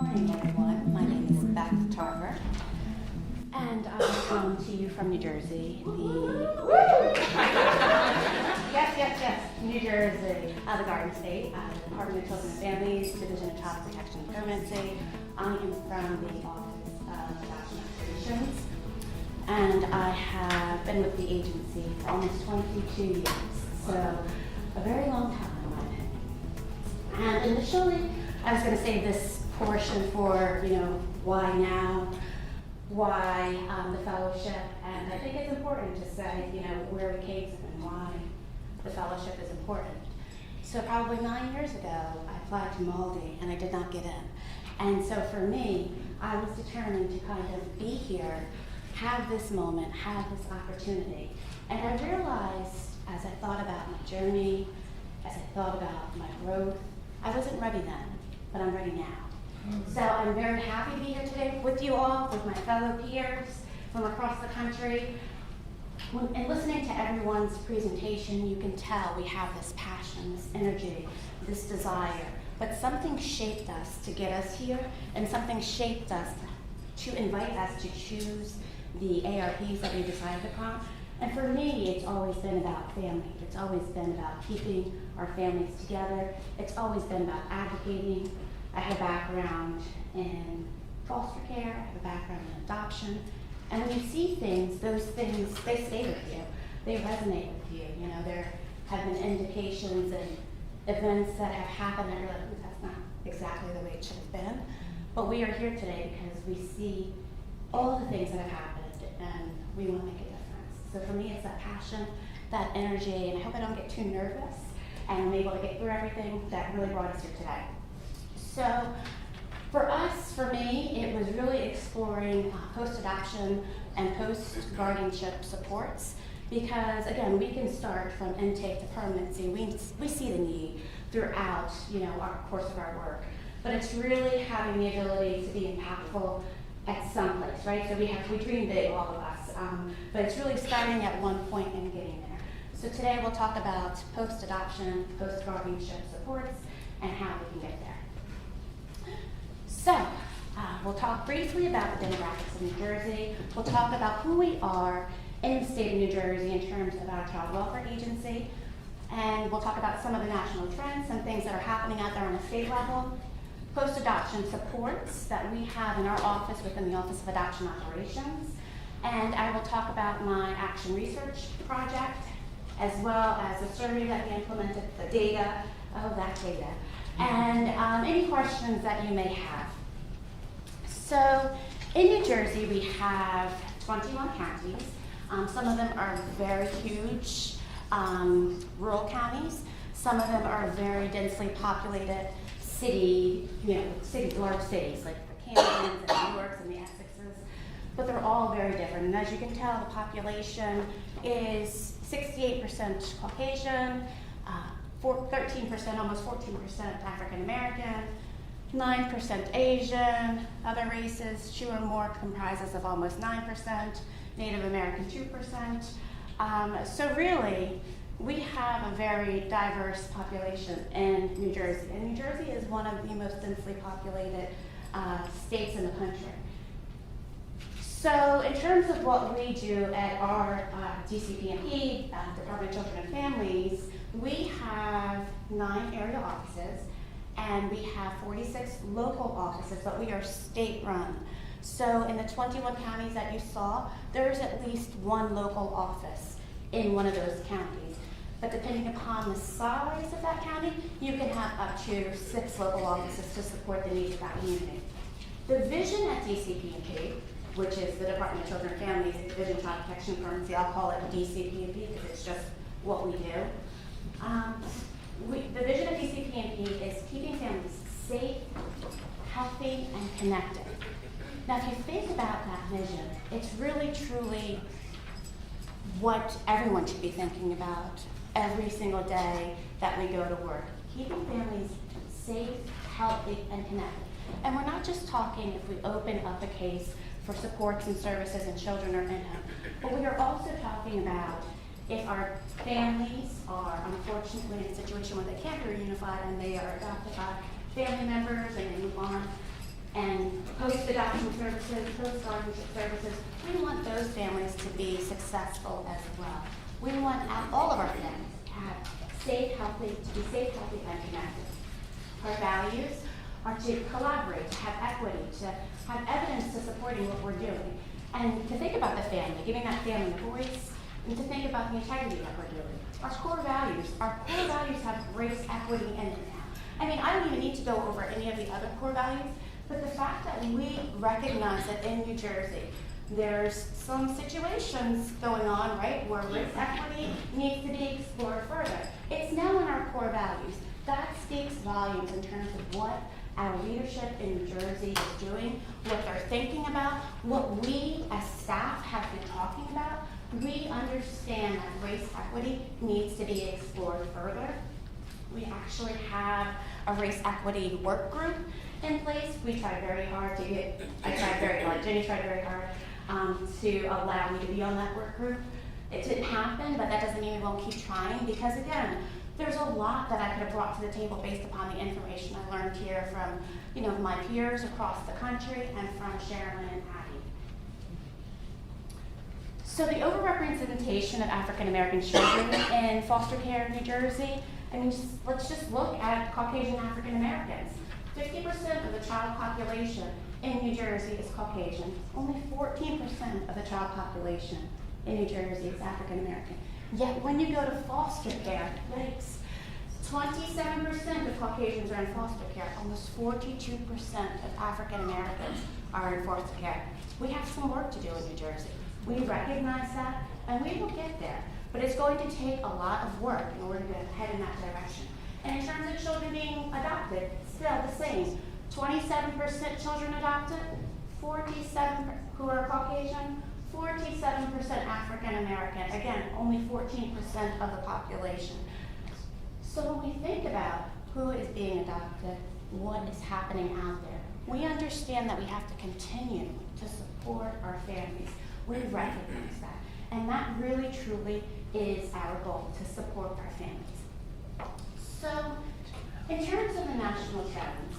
morning, everyone. My name is Beth Tarver, and I come to you from New Jersey. Yes, New Jersey, the Garden State, the Department of Children and Families, Division of Child Protection and Permanency. I am from the Office of Adoption Operations, and I have been with the agency for almost 22 years, so a very long time in my opinion. And initially, I was going to save this portion for, why now, why the fellowship, and I think it's important to say, where we came from and why the fellowship is important. So probably 9 years ago, I applied to Maldi, and I did not get in. And so for me, I was determined to kind of be here, have this moment, have this opportunity. And I realized, as I thought about my journey, as I thought about my growth, I wasn't ready then, but I'm ready now. So I'm very happy to be here today with you all, with my fellow peers from across the country. And listening to everyone's presentation, you can tell we have this passion, this energy, this desire. But something shaped us to get us here, and something shaped us to invite us to choose the ARPs that we decided upon. And for me, it's always been about family. It's always been about keeping our families together. It's always been about advocating. I have a background in foster care. I have a background in adoption. And when you see things, those things, they stay with you. They resonate with you. There have been indications and events that have happened that you're like, that's not exactly the way it should have been. But we are here today because we see all the things that have happened, and we want to make a difference. So for me, it's that passion, that energy, and I hope I don't get too nervous, and I'm able to get through everything that really brought us here today. So for us, for me, it was really exploring post-adoption and post-guardianship supports, because again, we can start from intake to permanency. We see the need throughout, our course of our work, but it's really having the ability to be impactful at some place, right? So we dream big, all of us, but it's really starting at one point and getting there. So today we'll talk about post-adoption, post-guardianship supports, and how we can get there. So, we'll talk briefly about the demographics of New Jersey. We'll talk about who we are in the state of New Jersey in terms of our child welfare agency. And we'll talk about some of the national trends, some things that are happening out there on a state level. Post-adoption supports that we have in our office within the Office of Adoption Operations. And I will talk about my action research project, as well as the survey that we implemented, the data, that data. And any questions that you may have. So in New Jersey, we have 21 counties. Some of them are very huge rural counties. Some of them are very densely populated large cities like the Camdens and the New Yorks and the Essexes. But they're all very different. And as you can tell, the population is 68% Caucasian, 13%, almost 14% African American, 9% Asian, other races, 2 or more comprises of almost 9%, Native American 2%. So really, we have a very diverse population in New Jersey. And New Jersey is one of the most densely populated states in the country. So in terms of what we do at our DCP&P, Department of Children and Families, we have 9 area offices, and we have 46 local offices, but we are state-run. So in the 21 counties that you saw, there's at least one local office in one of those counties. But depending upon the size of that county, you can have up to 6 local offices to support the needs of that community. The vision at DCP&P, which is the Department of Children and Families, Division of Child Protection and Permanency, I'll call it DCP&P because it's just what we do. The vision of DCP&P is keeping families safe, healthy, and connected. Now, if you think about that vision, it's really, truly what everyone should be thinking about every single day that we go to work. Keeping families safe, healthy, and connected. And we're not just talking if we open up a case for supports and services and children are in them, but we are also talking about if our families are unfortunately in a situation where they can't be reunified and they are adopted by family members and they move on, and post-adoption services, post-guardianship services, we want those families to be successful as well. We want all of our families to have to be safe, healthy, and connected. Our values are to collaborate, to have equity, to have evidence to supporting what we're doing, and to think about the family, giving that family a voice, and to think about the integrity that we're doing. Our core values have race, equity, in it now. I mean, I don't even need to go over any of the other core values, but the fact that we recognize that in New Jersey, there's some situations going on, right, where race equity needs to be explored further. It's now in our core values. That speaks volumes in terms of what our leadership in New Jersey is doing, what they're thinking about, what we as staff have been talking about. We understand that race equity needs to be explored further. We actually have a race equity work group in place. We tried very hard Jenny tried very hard to allow me to be on that work group. It didn't happen, but that doesn't mean we won't keep trying, because again, there's a lot that I could have brought to the table based upon the information I learned here from, my peers across the country and from Sherilyn and Patty. So the overrepresentation of African American children in foster care in New Jersey, let's just look at Caucasian African Americans. 50% of the child population in New Jersey is Caucasian. Only 14% of the child population in New Jersey is African American. Yet when you go to foster care, yikes, 27% of Caucasians are in foster care. Almost 42% of African Americans are in foster care. We have some work to do in New Jersey. We recognize that, and we will get there. But it's going to take a lot of work in order to head in that direction. And in terms of children being adopted, still the same. 27% children adopted, 47% who are Caucasian, 47% African American. Again, only 14% of the population. So when we think about who is being adopted, what is happening out there, we understand that we have to continue to support our families. We recognize that. And that really, truly is our goal, to support our families. So, in terms of the national trends,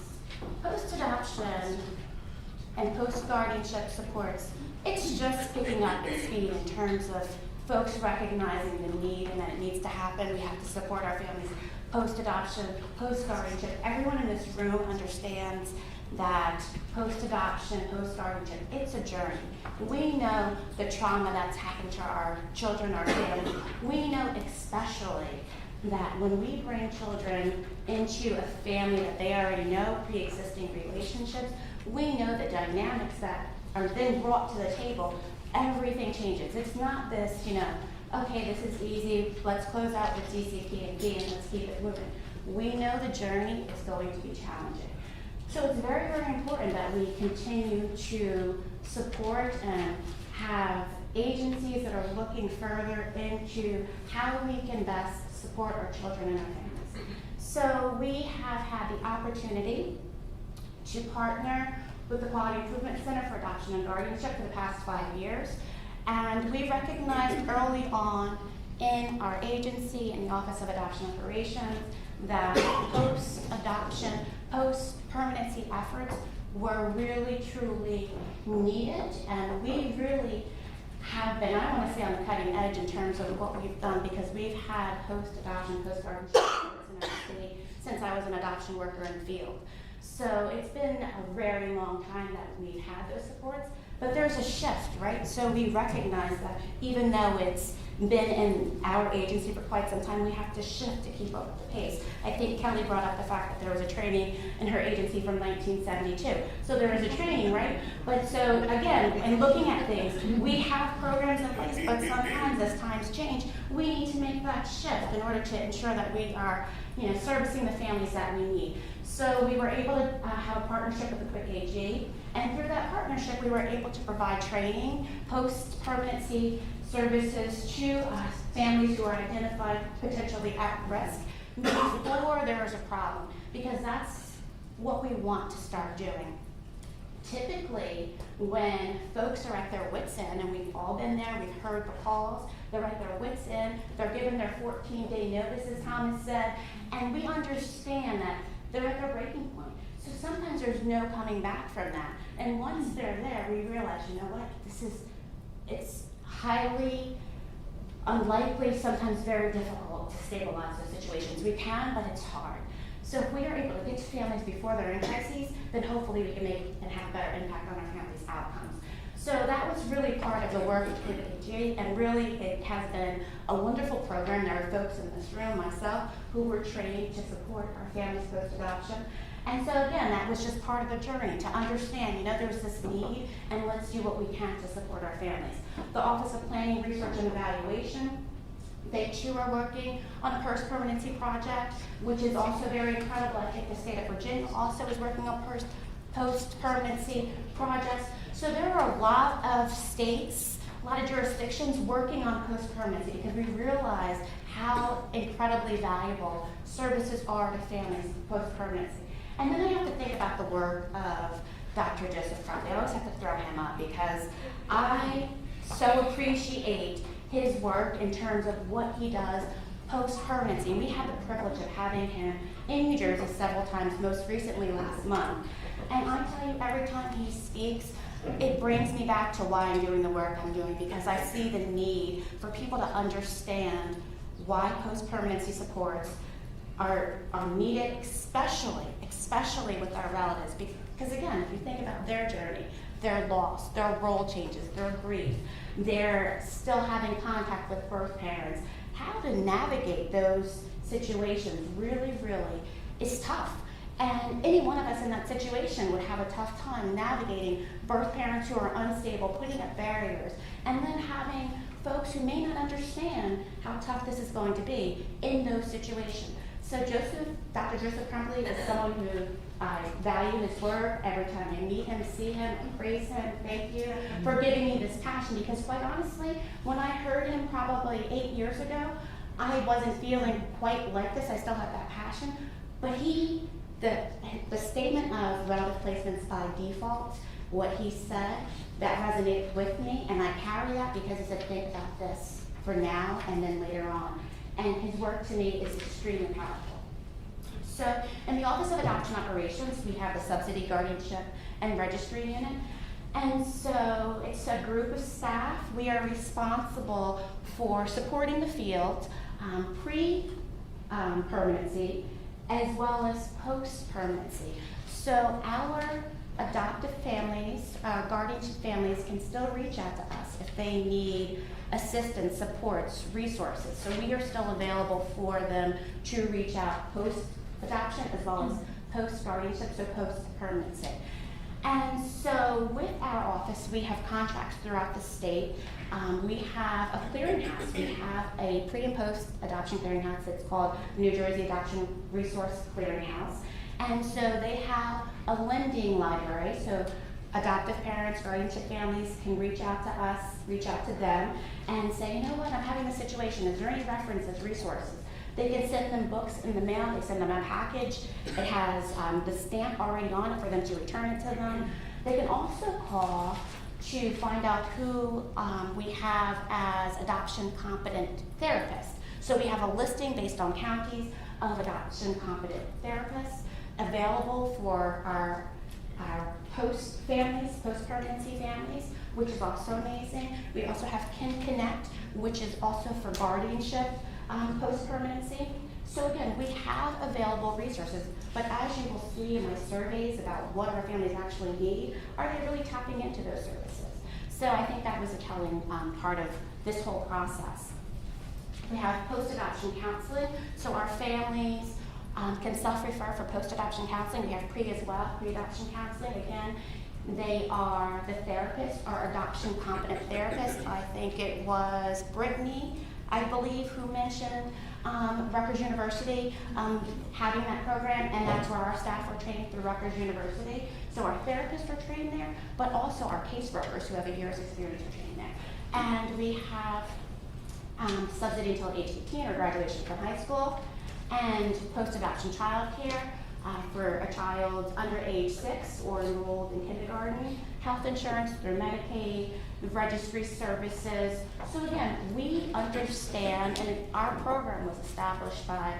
post-adoption and post-guardianship supports, it's just picking up its speed in terms of folks recognizing the need and that it needs to happen. We have to support our families post-adoption, post-guardianship. Everyone in this room understands that post-adoption, post-guardianship, it's a journey. We know the trauma that's happened to our children, our families. We know especially that when we bring children into a family that they already know, pre-existing relationships, we know the dynamics that are then brought to the table, everything changes. It's not this, okay, this is easy, let's close out with DCP and D and let's keep it moving. We know the journey is going to be challenging. So it's very, very important that we continue to support and have agencies that are looking further into how we can best support our children and our families. So we have had the opportunity to partner with the Quality Improvement Center for Adoption and Guardianship for the past 5 years. And we recognized early on in our agency, in the Office of Adoption Operations, that post-adoption, post-permanency efforts were really, truly needed. And we really have been, I don't want to say on the cutting edge in terms of what we've done, because we've had post-adoption, post-guardianship efforts in our city since I was an adoption worker in the field. So it's been a very long time that we've had those supports, but there's a shift, right? So we recognize that even though it's been in our agency for quite some time, we have to shift to keep up with the pace. I think Kelly brought up the fact that there was a training in her agency from 1972. So there is a training, right? But so again, in looking at things, we have programs in place, but sometimes as times change, we need to make that shift in order to ensure that we are, servicing the families that we need. So we were able to have a partnership with the Quick AG, and through that partnership, we were able to provide training, post-permanency services to families who are identified potentially at risk before there is a problem, because that's what we want to start doing. Typically, when folks are at their wits' end, and we've all been there, we've heard the calls, they're at their wits' end, they're given their 14-day notice, as Thomas said, and we understand that they're at their breaking point. So sometimes there's no coming back from that. And once they're there, we realize, you know what, it's highly unlikely, sometimes very difficult to stabilize those situations. We can, but it's hard. So if we are able to get to families before they're in crises, then hopefully we can make and have a better impact on our families' outcomes. So that was really part of the work at KPG, and really it has been a wonderful program. There are folks in this room, myself, who were trained to support our families post-adoption. And so again, that was just part of the journey to understand, there's this need, and let's do what we can to support our families. The Office of Planning, Research, and Evaluation, they too are working on a post-permanency project, which is also very incredible. I think the state of Virginia also is working on post-permanency projects. So there are a lot of states, a lot of jurisdictions working on post-permanency because we realize how incredibly valuable services are to families post-permanency. And then I have to think about the work of Dr. Joseph Crumley. I always have to throw him up because I so appreciate his work in terms of what he does post-permanency. And we had the privilege of having him in New Jersey several times, most recently last month. And I tell you, every time he speaks, it brings me back to why I'm doing the work I'm doing, because I see the need for people to understand why post-permanency supports are needed, especially with our relatives. Because again, if you think about their journey, their loss, their role changes, their grief, they're still having contact with birth parents, how to navigate those situations really is tough. And any one of us in that situation would have a tough time navigating birth parents who are unstable, putting up barriers, and then having folks who may not understand how tough this is going to be in those situations. So Dr. Joseph Crumley is someone who I value his work. Every time I meet him, see him, praise him, thank you for giving me this passion, because quite honestly, when I heard him probably 8 years ago, I wasn't feeling quite like this. I still had that passion, but the statement of relative placements by default, what he said, that resonated with me, and I carry that because he said, think about this for now and then later on. And his work to me is extremely powerful. So in the Office of Adoption Operations, we have the Subsidy, Guardianship, and Registry Unit. And so it's a group of staff. We are responsible for supporting the field pre-permanency as well as post-permanency. So our adoptive families, guardianship families can still reach out to us if they need assistance, supports, resources. So we are still available for them to reach out post-adoption as well as post-guardianship, so post-permanency. And so with our office, we have contracts throughout the state. We have a clearinghouse. We have a pre- and post-adoption clearinghouse. It's called New Jersey Adoption Resource Clearinghouse. And so they have a lending library. So adoptive parents, guardianship families can reach out to us, reach out to them, and say, you know what, I'm having a situation. Is there any references, resources? They can send them books in the mail. They send them a package. It has the stamp already on it for them to return it to them. They can also call to find out who we have as adoption competent therapists. So we have a listing based on counties of adoption competent therapists available for our post-permanency families, which is also amazing. We also have Kin Connect, which is also for guardianship post-permanency. So again, we have available resources, but as you will see in my surveys about what our families actually need, are they really tapping into those services? So I think that was a telling part of this whole process. We have post-adoption counseling, so our families can self-refer for post-adoption counseling. We have as well, pre-adoption counseling. Again, they are the therapists, our adoption competent therapists. I think it was Brittany, I believe, who mentioned Rutgers University having that program, and that's where our staff are trained through Rutgers University. So our therapists are trained there, but also our caseworkers who have a year's experience are trained there. And we have subsidy until age 18 or graduation from high school, and post-adoption child care for a child under age 6 or enrolled in kindergarten, health insurance through Medicaid, registry services. So again, we understand, and our program was established by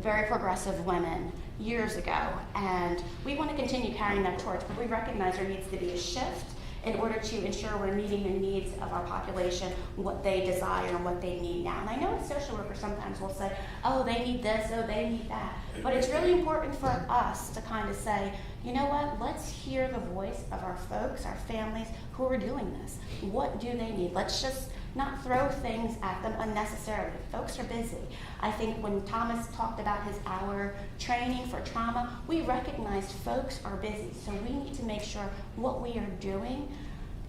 very progressive women, years ago, and we want to continue carrying that torch, but we recognize there needs to be a shift in order to ensure we're meeting the needs of our population, what they desire and what they need now. And I know as social workers sometimes will say, oh, they need this, oh, they need that. But it's really important for us to kind of say, you know what, let's hear the voice of our folks, our families who are doing this. What do they need? Let's just not throw things at them unnecessarily. Folks are busy. I think when Thomas talked about his hour training for trauma, we recognized folks are busy. So we need to make sure what we are doing,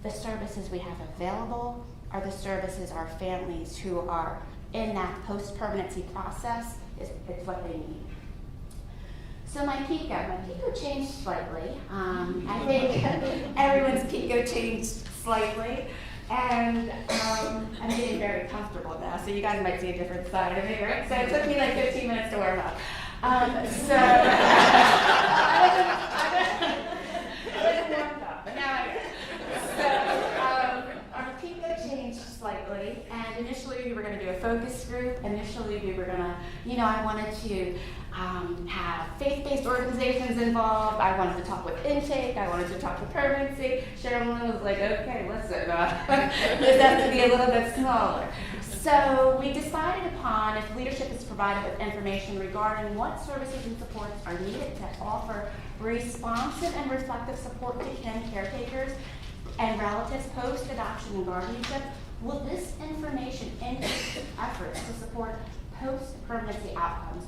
the services we have available, are the services our families who are in that post-permanency process is what they need. So my PICO changed slightly. I think everyone's PICO changed slightly. And I'm getting very comfortable now, so you guys might see a different side of me, right? So it took me like 15 minutes to warm up. I wasn't warmed up, but now I am. So our PICO changed slightly, and initially we were going to do a focus group. Initially we were going to, I wanted to have faith-based organizations involved. I wanted to talk with intake. I wanted to talk with permanency. Sherilyn was like, okay, listen, this has to be a little bit smaller. So we decided upon if leadership is provided with information regarding what services and supports are needed to offer responsive and reflective support to caretakers and relatives post-adoption and guardianship, will this information increase efforts to support post-permanency outcomes?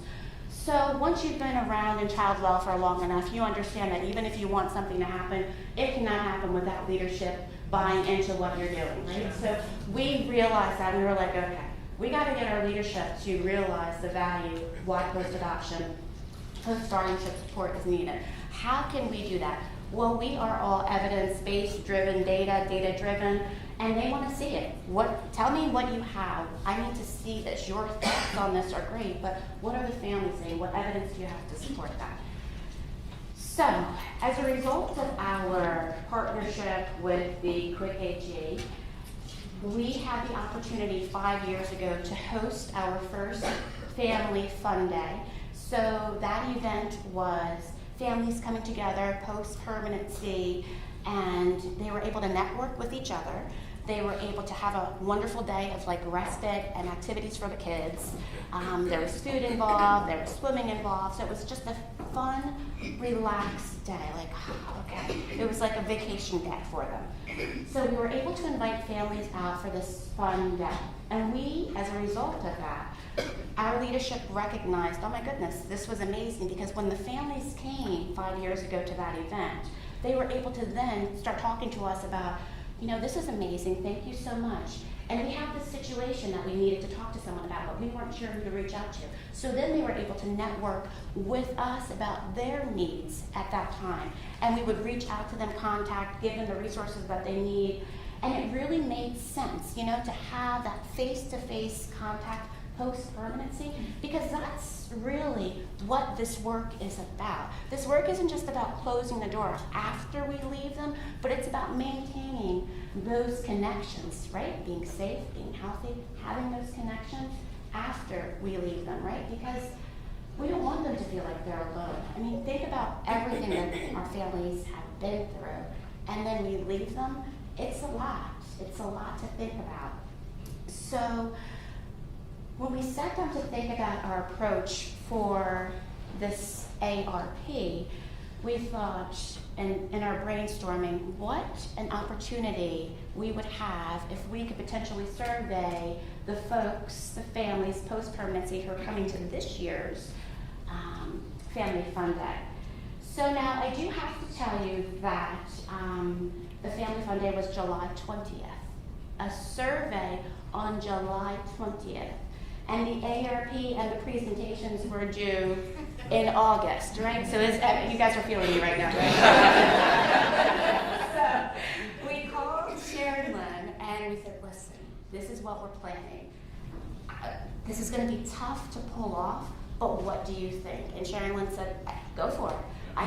So once you've been around in child welfare long enough, you understand that even if you want something to happen, it cannot happen without leadership buying into what you're doing, right? So we realized that, and we were like, okay, we got to get our leadership to realize the value, why post-adoption, post-guardianship support is needed. How can we do that? Well, we are all evidence-based driven, data-driven, and they want to see it. Tell me what you have. I need to see this. Your thoughts on this are great, but what are the families saying? What evidence do you have to support that? So, as a result of our partnership with the Quick AG, we had the opportunity 5 years ago to host our first Family Fun Day. So that event was families coming together post-permanency, and they were able to network with each other. They were able to have a wonderful day of respite and activities for the kids. There was food involved, there was swimming involved, so it was just a fun, relaxed day. Okay, it was like a vacation day for them. So we were able to invite families out for this fun day. And we, as a result of that, our leadership recognized, oh my goodness, this was amazing, because when the families came 5 years ago to that event, they were able to then start talking to us about, this is amazing, thank you so much. And we have this situation that we needed to talk to someone about, but we weren't sure who to reach out to. So then they were able to network with us about their needs at that time. And we would reach out to them, give them the resources that they need. And it really made sense, to have that face-to-face contact post-permanency, because that's really what this work is about. This work isn't just about closing the door after we leave them, but it's about maintaining those connections, right? Being safe, being healthy, having those connections after we leave them, right? Because we don't want them to feel like they're alone. I mean, think about everything that our families have been through, and then we leave them. It's a lot. It's a lot to think about. So when we sat down to think about our approach for this ARP, we thought, in our brainstorming, what an opportunity we would have if we could potentially survey the folks, the families post-permanency who are coming to this year's Family Fun Day. So now I do have to tell you that the Family Fun Day was July 20th. A survey on July 20th. And the ARP and the presentations were due in August, right? So you guys are feeling me right now, right? So we called Sherilyn and we said, listen, this is what we're planning. This is going to be tough to pull off, but what do you think? And Sherilyn said, go for it. I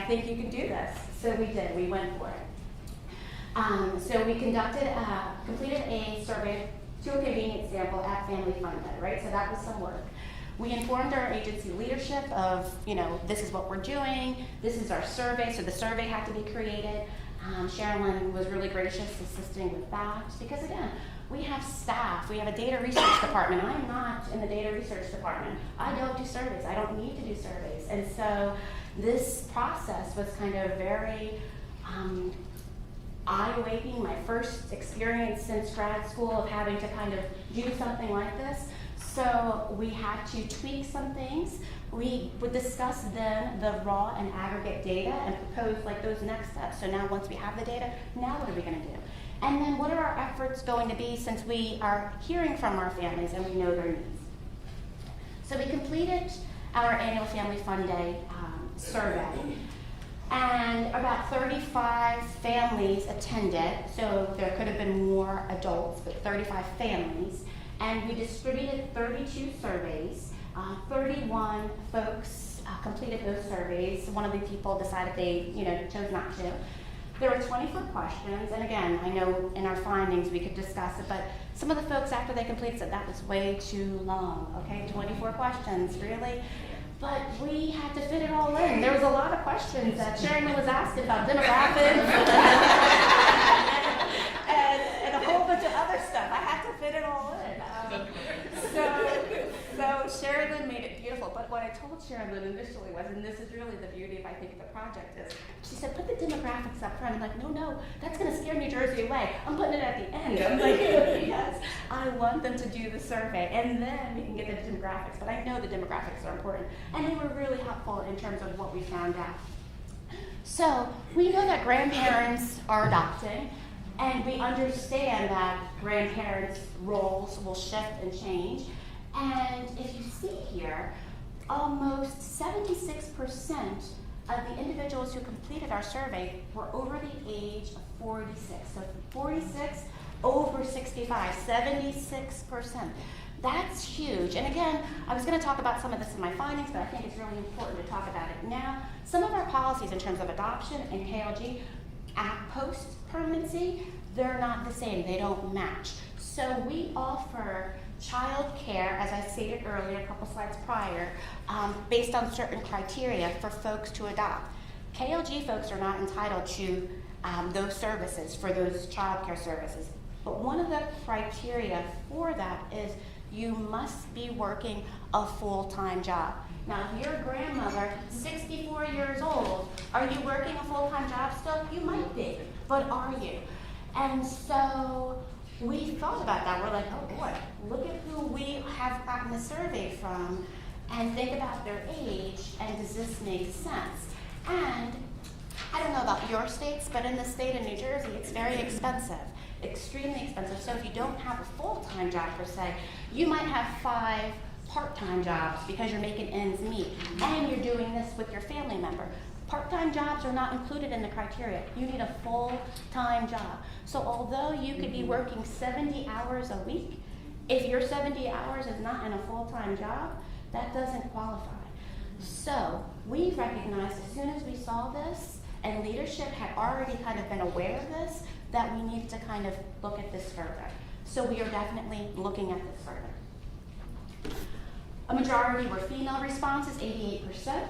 think you can do this. So we did. We went for it. So we completed a survey to a convenient sample at Family Fun Day, right? So that was some work. We informed our agency leadership of, this is what we're doing, this is our survey, so the survey had to be created. Sherilyn was really gracious assisting with that, because again, we have staff, we have a data research department. I'm not in the data research department. I don't do surveys, I don't need to do surveys. And so this process was kind of very eye-awakening, my first experience since grad school of having to kind of do something like this. So we had to tweak some things. We would discuss then the raw and aggregate data and propose like those next steps. So now once we have the data, now what are we going to do? And then what are our efforts going to be, since we are hearing from our families and we know their needs? So we completed our annual Family Fun Day survey. And about 35 families attended, so there could have been more adults, but 35 families. And we distributed 32 surveys. 31 folks completed those surveys. One of the people decided they chose not to. There were 24 questions, and again, I know in our findings we could discuss it, but some of the folks after they completed said that was way too long, okay? 24 questions, really? But we had to fit it all in. There was a lot of questions that Sherilyn was asking about demographics and a whole bunch of other stuff. I had to fit it all in. So Sherilyn made it beautiful, but what I told Sherilyn initially was, and this is really the beauty of, I think, the project is, she said, put the demographics up front. I'm like, no, that's going to scare New Jersey away. I'm putting it at the end. I'm like, yes, I want them to do the survey, and then we can get the demographics, but I know the demographics are important, and they were really helpful in terms of what we found out. So we know that grandparents are adopting, and we understand that grandparents' roles will shift and change. And if you see here, almost 76% of the individuals who completed our survey were over the age of 46. So 46 over 65, 76%. That's huge. And again, I was going to talk about some of this in my findings, but I think it's really important to talk about it now. Some of our policies in terms of adoption and KLG post-permanency, they're not the same. They don't match. So we offer child care, as I stated earlier, a couple slides prior, based on certain criteria for folks to adopt. KLG folks are not entitled to those services, for those child care services. But one of the criteria for that is you must be working a full-time job. Now, if you're a grandmother, 64 years old, are you working a full-time job still? You might be, but are you? And so we thought about that. We're like, oh boy, look at who we have gotten the survey from, and think about their age, and does this make sense? And I don't know about your states, but in the state of New Jersey, it's very expensive, extremely expensive. So if you don't have a full-time job per se, you might have 5 part-time jobs because you're making ends meet, and you're doing this with your family member. Part-time jobs are not included in the criteria. You need a full-time job. So although you could be working 70 hours a week, if your 70 hours is not in a full-time job, that doesn't qualify. So we recognized as soon as we saw this, and leadership had already kind of been aware of this, that we needed to kind of look at this further. So we are definitely looking at this further. A majority were female responses, 88%.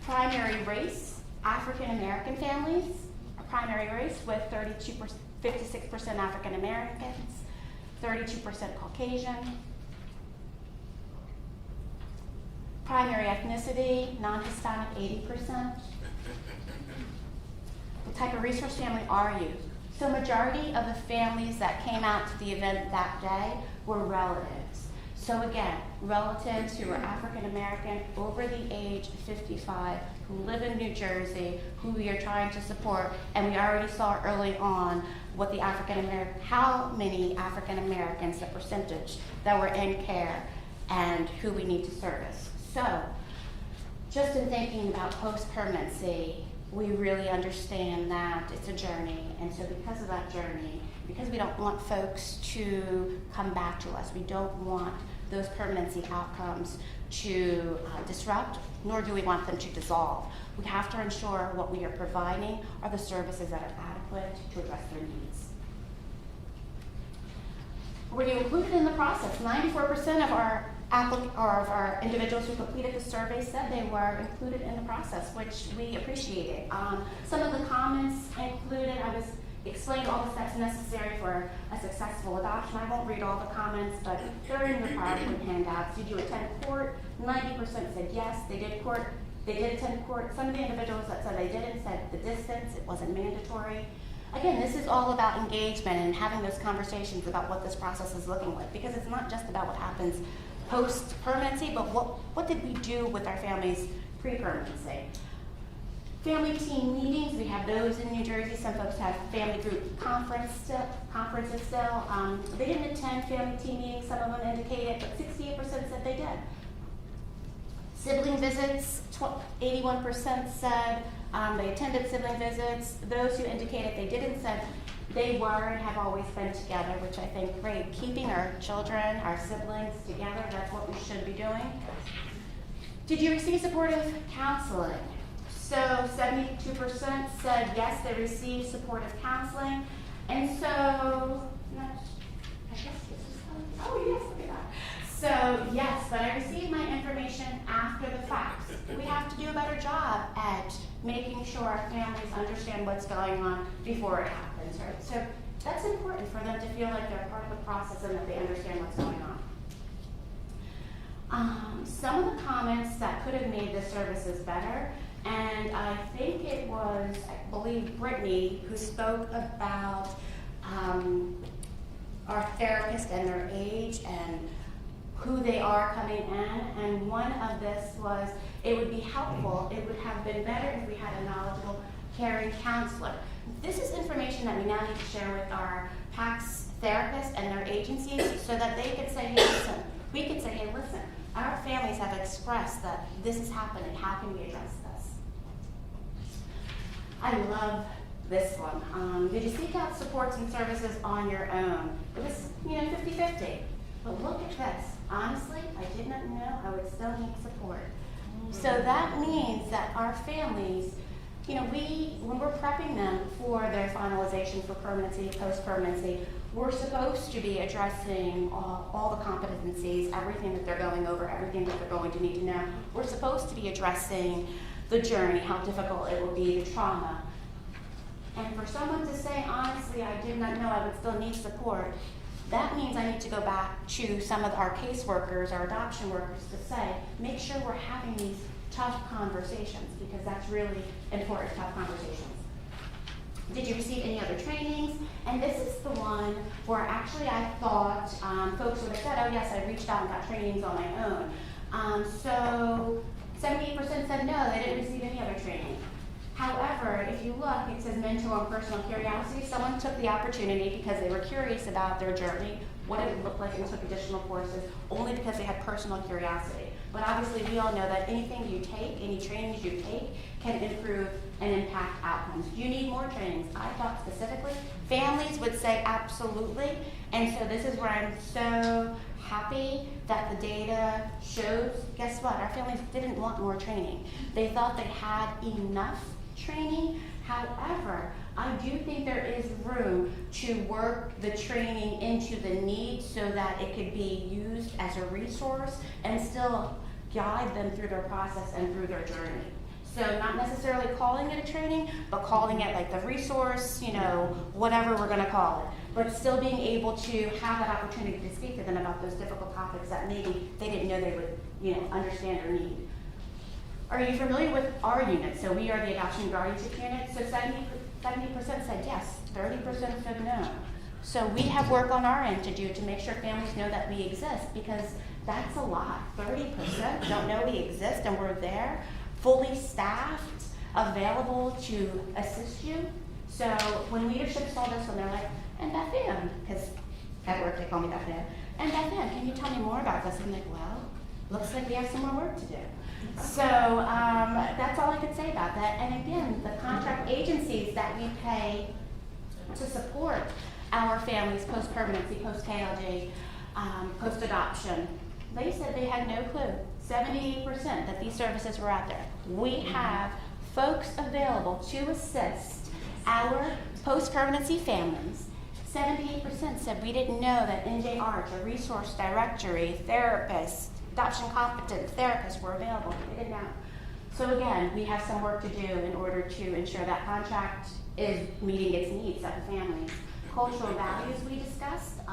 Primary race, African American families, a primary race with 56% African Americans, 32% Caucasian. Primary ethnicity, non-Hispanic, 80%. What type of resource family are you? So majority of the families that came out to the event that day were relatives. So again, relatives who are African American, over the age of 55, who live in New Jersey, who we are trying to support, and we already saw early on what the how many African Americans, the percentage that were in care, and who we need to service. So, just in thinking about post-permanency, we really understand that it's a journey, and so because of that journey, because we don't want folks to come back to us, we don't want those permanency outcomes to disrupt, nor do we want them to dissolve. We have to ensure what we are providing are the services that are adequate to address their needs. Were you included in the process? 94% of our our individuals who completed the survey said they were included in the process, which we appreciated. Some of the comments included, I was explained all the steps necessary for a successful adoption. I won't read all the comments, but they're in your PowerPoint handouts. Did you attend court? 90% said yes, they did court. They did attend court. Some of the individuals that said they didn't said the distance, it wasn't mandatory. Again, this is all about engagement and having those conversations about what this process is looking like, because it's not just about what happens post-permanency, but what did we do with our families pre-permanency. Family team meetings, we have those in New Jersey. Some folks have family group conferences still. They didn't attend family team meetings, some of them indicated, but 68% said they did. Sibling visits, 81% said they attended sibling visits. Those who indicated they didn't said they were and have always been together, which I think great. Keeping our children, our siblings together, that's what we should be doing. Did you receive supportive counseling? So 72% said yes, they received supportive counseling. And so, I guess this is, oh yes, look at that. So yes, but I received my information after the fact. We have to do a better job at making sure our families understand what's going on before it happens, right? So that's important for them to feel like they're part of the process and that they understand what's going on. Some of the comments that could have made the services better, and I think it was, I believe, Brittany who spoke about our therapists and their age and who they are coming in, and one of this was, it would be helpful, it would have been better if we had a knowledgeable caring counselor. This is information that we now need to share with our PACS therapists and their agencies so that they could say, hey, listen, we could say, hey, listen, our families have expressed that this is happening, how can we address this? I love this one. Did you seek out supports and services on your own? It was, 50-50. But look at this. Honestly, I did not know I would still need support. So that means that our families, when we're prepping them for their finalization for permanency, post-permanency, we're supposed to be addressing all the competencies, everything that they're going over, everything that they're going to need to know. We're supposed to be addressing the journey, how difficult it will be, the trauma. And for someone to say, honestly, I did not know I would still need support, that means I need to go back to some of our caseworkers, our adoption workers, to say, make sure we're having these tough conversations, because that's really important, tough conversations. Did you receive any other trainings? And this is the one where actually I thought folks would have said, oh yes, I reached out and got trainings on my own. So 78% said no, they didn't receive any other training. However, if you look, it says mental and personal curiosity. Someone took the opportunity because they were curious about their journey, what it would look like, and took additional courses only because they had personal curiosity. But obviously, we all know that anything you take, any trainings you take, can improve and impact outcomes. Do you need more trainings? I thought specifically, families would say absolutely. And so this is where I'm so happy that the data shows, guess what? Our families didn't want more training. They thought they had enough training. However, I do think there is room to work the training into the need so that it could be used as a resource and still guide them through their process and through their journey. So not necessarily calling it a training, but calling it like the resource, whatever we're going to call it. But still being able to have that opportunity to speak to them about those difficult topics that maybe they didn't know they would, understand or need. Are you familiar with our unit? So we are the Adoption and Guardianship unit. So 70% said yes, 30% said no. So we have work on our end to do to make sure families know that we exist, because that's a lot. 30% don't know we exist and we're there, fully staffed, available to assist you. So when leadership saw this one, they're like, and Beth Ann, because at work they call me Beth Ann, and Beth Ann, can you tell me more about this? I'm like, well, looks like we have some more work to do. So that's all I could say about that. And again, the contract agencies that we pay to support our families post-permanency, post-KLG, post-adoption, they said they had no clue, 78% that these services were out there. We have folks available to assist our post-permanency families. 78% said we didn't know that NJ Arch, a resource directory, therapist, adoption competent therapists were available. They didn't know. So again, we have some work to do in order to ensure that contract is meeting its needs of the families. Cultural values we discussed,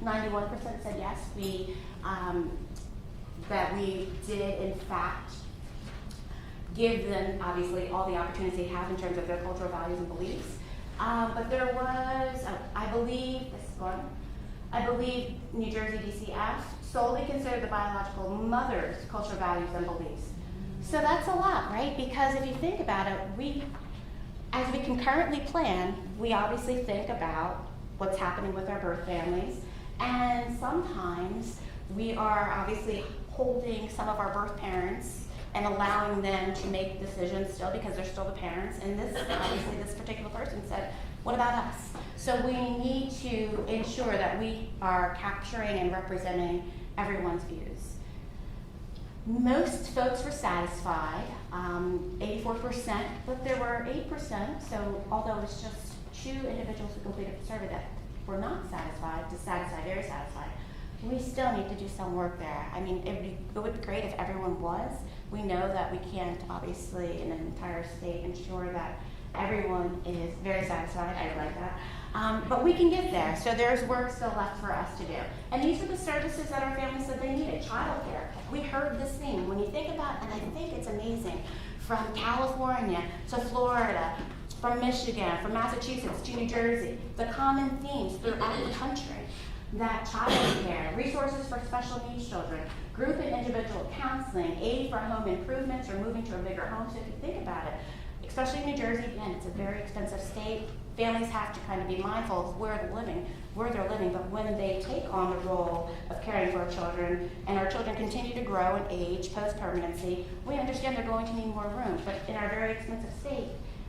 91% said yes. That we did in fact give them obviously all the opportunities they have in terms of their cultural values and beliefs. But there was, I believe New Jersey DCF solely considered the biological mother's cultural values and beliefs. So that's a lot, right? Because if you think about it, as we concurrently plan, we obviously think about what's happening with our birth families, and sometimes we are obviously holding some of our birth parents and allowing them to make decisions still because they're still the parents. And this particular person said, what about us? So we need to ensure that we are capturing and representing everyone's views. Most folks were satisfied, 84%, but there were 8%, so although it was just 2 individuals who completed the survey that were not satisfied, very satisfied, we still need to do some work there. I mean, it would be great if everyone was. We know that we can't, obviously, in an entire state, ensure that everyone is very satisfied. I like that. But we can get there. So there's work still left for us to do. And these are the services that our families said they needed. Childcare. We heard this theme. When you think about, and I think it's amazing, from California to Florida, from Michigan, from Massachusetts to New Jersey, the common themes throughout the country, that childcare, resources for special needs children, group and individual counseling, aid for home improvements or moving to a bigger home. So if you think about it, especially in New Jersey, again, it's a very expensive state. Families have to kind of be mindful of where they're living, but when they take on the role of caring for our children, and our children continue to grow and age post-permanency, we understand they're going to need more room. But in our very expensive state,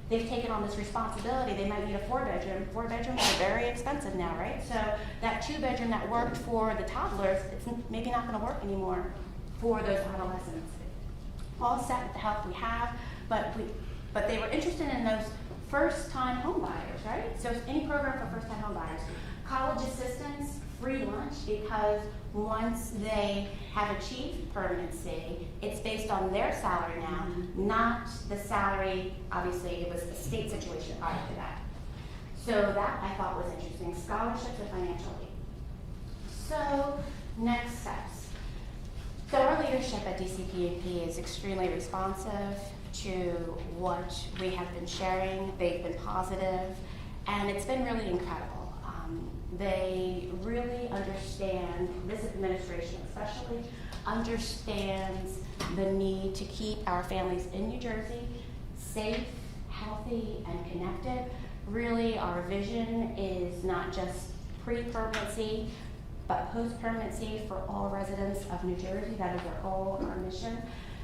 they've taken on this responsibility. They might need a 4-bedroom. 4 bedrooms are very expensive now, right? So that 2-bedroom that worked for the toddlers, it's maybe not going to work anymore for those adolescents. All set with the help we have, but they were interested in those first-time home buyers, right? So any program for first-time home buyers. College assistance, free lunch, because once they have achieved permanency, it's based on their salary now, not the salary. Obviously, it was the state situation prior to that. So that I thought was interesting. Scholarships and financial aid. So next steps. So our leadership at DCP&P is extremely responsive to what we have been sharing. They've been positive, and it's been really incredible. They really understand, this administration especially, understands the need to keep our families in New Jersey safe, healthy, and connected. Really, our vision is not just pre-permanency, but post-permanency for all residents of New Jersey. That is our goal, our mission.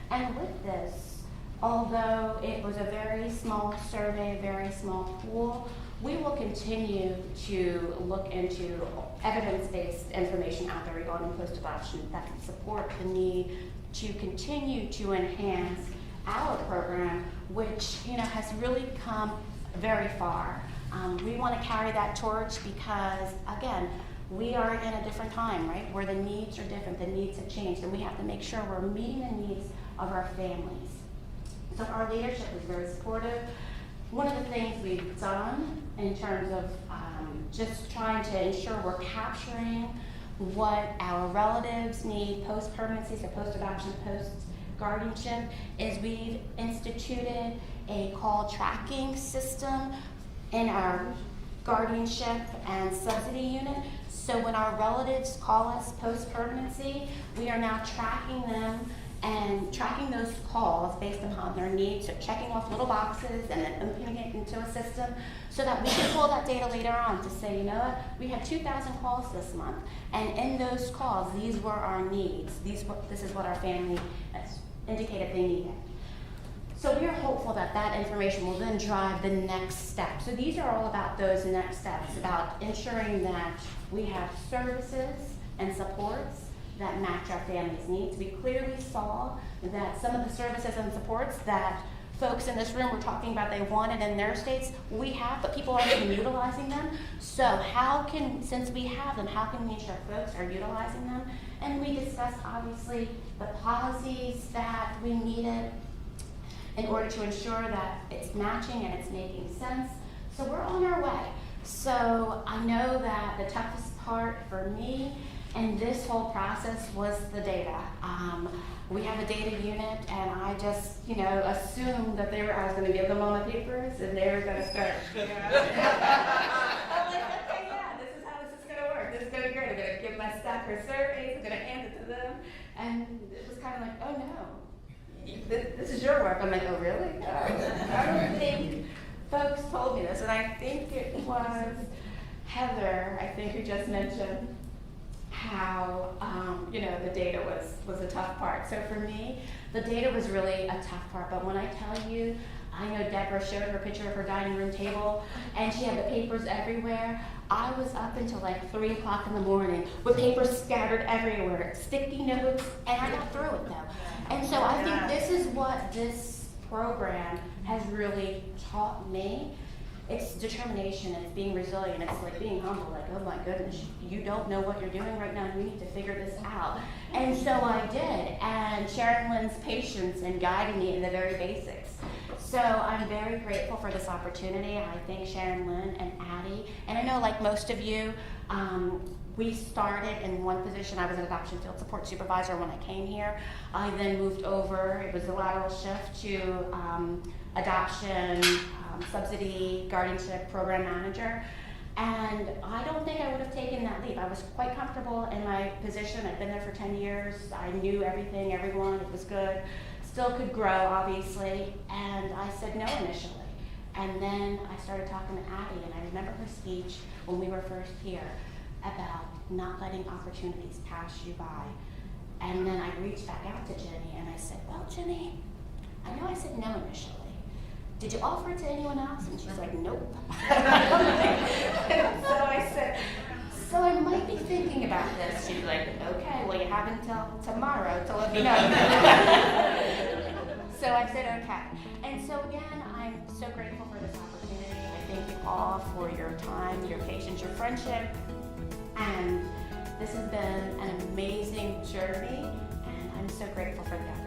And with this, although it was a very small survey, very small pool, we will continue to look into evidence-based information out there regarding post-adoption that can support the need to continue to enhance our program, which has really come very far. We want to carry that torch because, again, we are in a different time, right, where the needs are different, the needs have changed, and we have to make sure we're meeting the needs of our families. So our leadership is very supportive. One of the things we've done in terms of just trying to ensure we're capturing what our relatives need post-permanency, so post-adoption, post-guardianship, is we've instituted a call tracking system in our guardianship and subsidy unit. So when our relatives call us post-permanency, we are now tracking them and tracking those calls based upon their needs, so checking off little boxes and then opening it into a system so that we can pull that data later on to say, you know what, we had 2,000 calls this month, and in those calls, these were our needs. This is what our family has indicated they needed. So we are hopeful that that information will then drive the next step. So these are all about those next steps, about ensuring that we have services and supports that match our families' needs. We clearly saw that some of the services and supports that folks in this room were talking about they want it in their states. We have, but people aren't even utilizing them. So since we have them, how can we ensure folks are utilizing them? And we discussed, obviously, the policies that we needed in order to ensure that it's matching and it's making sense. So we're on our way. So I know that the toughest part for me in this whole process was the data. We have a data unit, and I just, assumed that I was going to give them all the papers, and they were going to start. I'm like, okay, yeah, this is how this is going to work. This is going to be great. I'm going to give my staff her surveys. I'm going to hand it to them, and it was kind of like, oh no, this is your work. I'm like, oh really? I don't think folks told me this, and I think it was Heather, who just mentioned how the data was a tough part. So for me, the data was really a tough part. But when I tell you, I know Deborah showed her picture of her dining room table, and she had the papers everywhere. I was up until like 3 o'clock in the morning with papers scattered everywhere, sticky notes, and I got through it though. And so I think this is what this program has really taught me. It's determination, it's being resilient, it's like being humble, like, oh my goodness, you don't know what you're doing right now, you need to figure this out. And so I did, and Sharon Lynn's patience in guiding me in the very basics. So I'm very grateful for this opportunity. I thank Sharon Lynn and Addie, and I know like most of you, we started in one position. I was an adoption field support supervisor when I came here. I then moved over, it was a lateral shift to adoption, Subsidy, Guardianship program manager, and I don't think I would have taken that leap. I was quite comfortable in my position. I'd been there for 10 years. I knew everything, everyone. It was good. Still could grow, obviously, and I said no initially. And then I started talking to Addie, and I remember her speech when we were first here about not letting opportunities pass you by. And then I reached back out to Jenny, and I said, well, Jenny, I know I said no initially. Did you offer it to anyone else? And she's like, nope. So I said, so I might be thinking about this. She's like, okay, well, you have until tomorrow to let me know. So I said, okay. And so again, I'm so grateful for this opportunity. I thank you all for your time, your patience, your friendship. And this has been an amazing journey, and I'm so grateful for the opportunity.